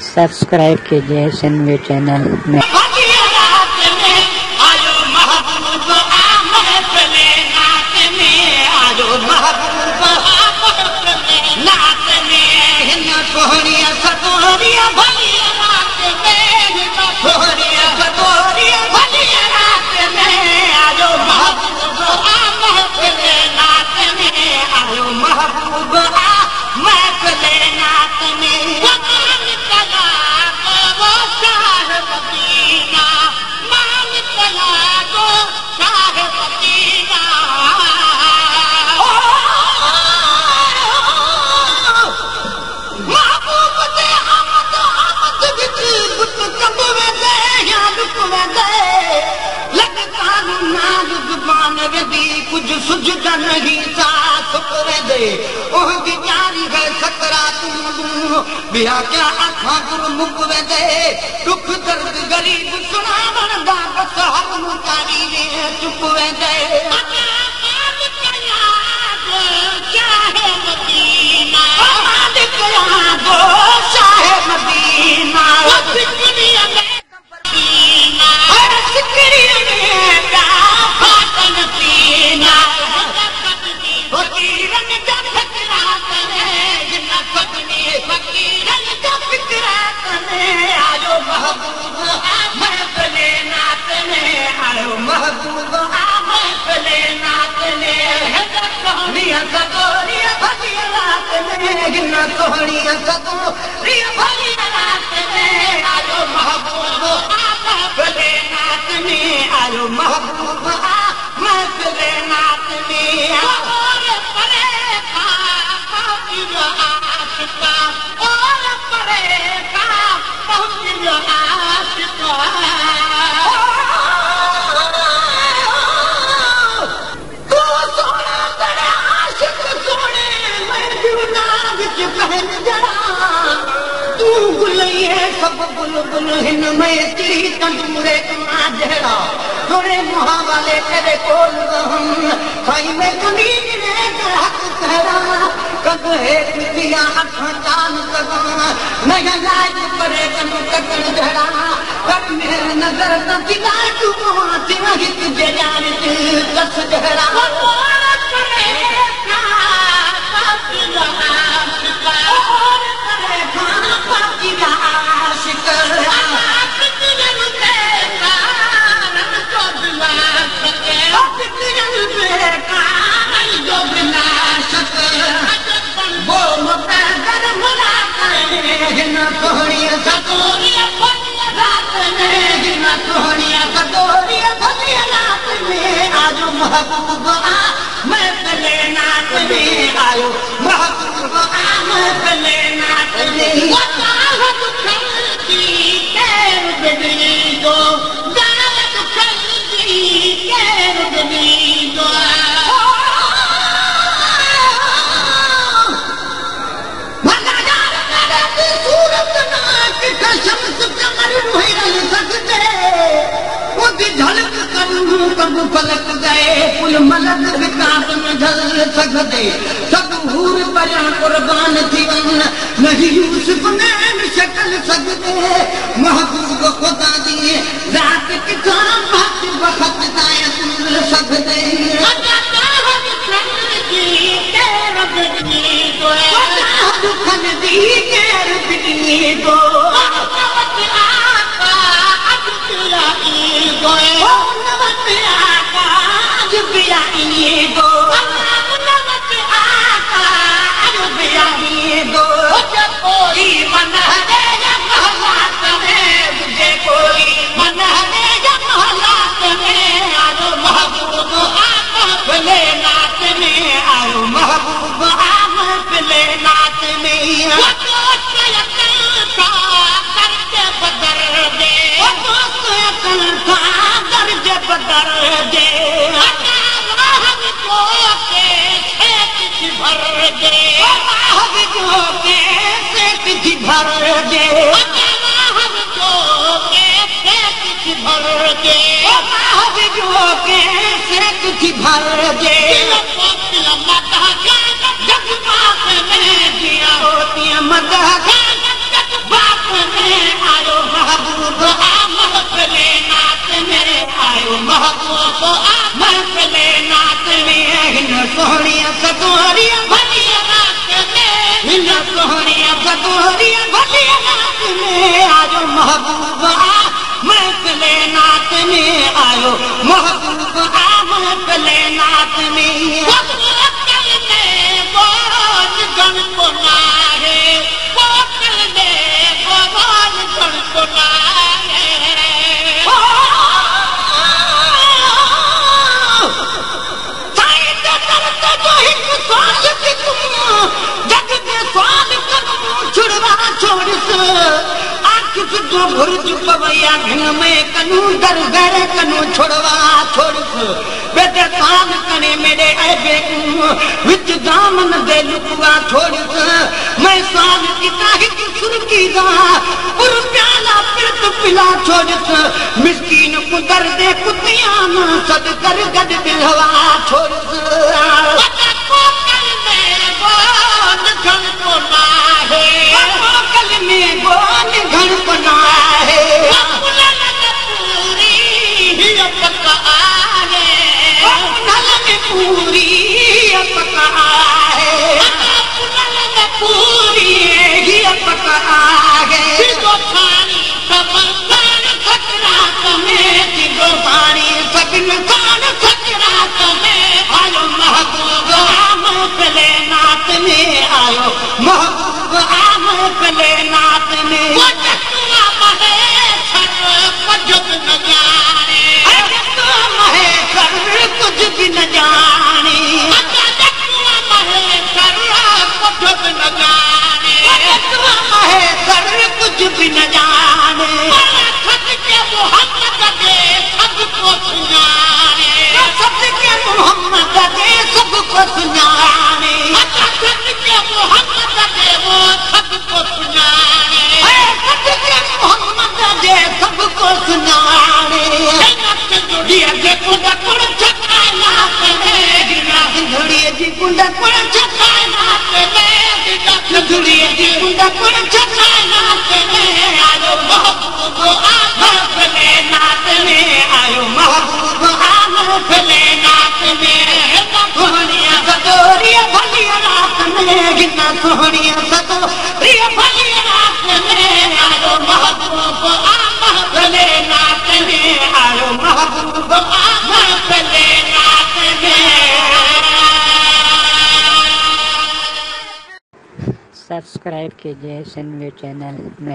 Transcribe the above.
Subscribe कीजिए Sindhvi channel में। कुछ सुझता नहीं साथ दे ओह की जारी है सकरात बिया क्या आँखा गुर मुक दे दुख दर्द गरीब सुना बनदा बस हर मुकारी रे चुप दे सब बुलबुल हिन में तेरी तंदूरे कमा जड़ा थोड़े मुहावले तेरे कोल हम साई में कमीज रे हक कहरा कद एक दिया अखा चान सगा नया लाज परे कनु कटन जड़ा कर मेरे नजर न दिला तू माथे वही तुझे जान कस जड़ा महबूब मैं पले नात में आयो महबूब मैं पले नात में वताहत खलकी कैर बदली दो दावत खलकी कैर बदली दो भला यार मेरे सूरत नाक का शम्स कमर रुहिल सकते वो की झलक करूं कब फलक गए पुल मलक विकास में ढल सकते सब हूर पर कुर्बान थी वन नहीं यूसुफ ने शक्ल सकते महबूब खुदा दिए रात की काम बात वक्त दाए सुन सकते महफिले नात में हिन सोहणिया सतोरिया भली रात में हिन सोहणिया सतोरिया भली रात में आयो महबूब आ महफिले नात में आयो महबूब आ महफिले नात में बोतल में बोल गन को नारे बोतल में बोल गन को नारे भुर्ज पवैया घन में कनू दर घर कनू छोड़वा छोड़स बेटे साल कने मेरे ऐबे विच दामन दे लुकवा छोड़स मैं साल किता हिक सुरकी दा पुर प्याला पिरत पिला छोड़स मिस्कीन को दर दे कुतियां ना सद कर गड बिलवा छोड़स बता को कल में बोल घन को नाहे कल में बोल घन को नाहे पुलन पूरी ही पका है पुलन में पूरी पका है पुलन में पूरी ही पका है तो पानी समंदर खतरा में तो पानी सबिन कान खतरा में आयो महबूब महफिले नात में आयो महबूब महफिले नात में कुछ भी न जाने कुछ भी न जाने सबके मोहम्मद दे सबको सुनाने सबके मोहम्मद दे सबको सुनाने सबके मोहम्मद दे वो सबको सुनाने सबके मोहम्मद दे सबको सुनाने जोड़िया देखो कुड़ छकाना जी कुंड कुड़ छकाना जी कुंड कुड़ छकाना आयो महबूब महफिले नात में आयो महबूब महफिले नात में सोहणिया सतोरिया भली रात में गिना सोहणिया सतोरिया भली रात में आयो महबूब महफिले नात में आयो महबूब महफिले नात में सब्सक्राइब कीजिए सनवे चैनल में।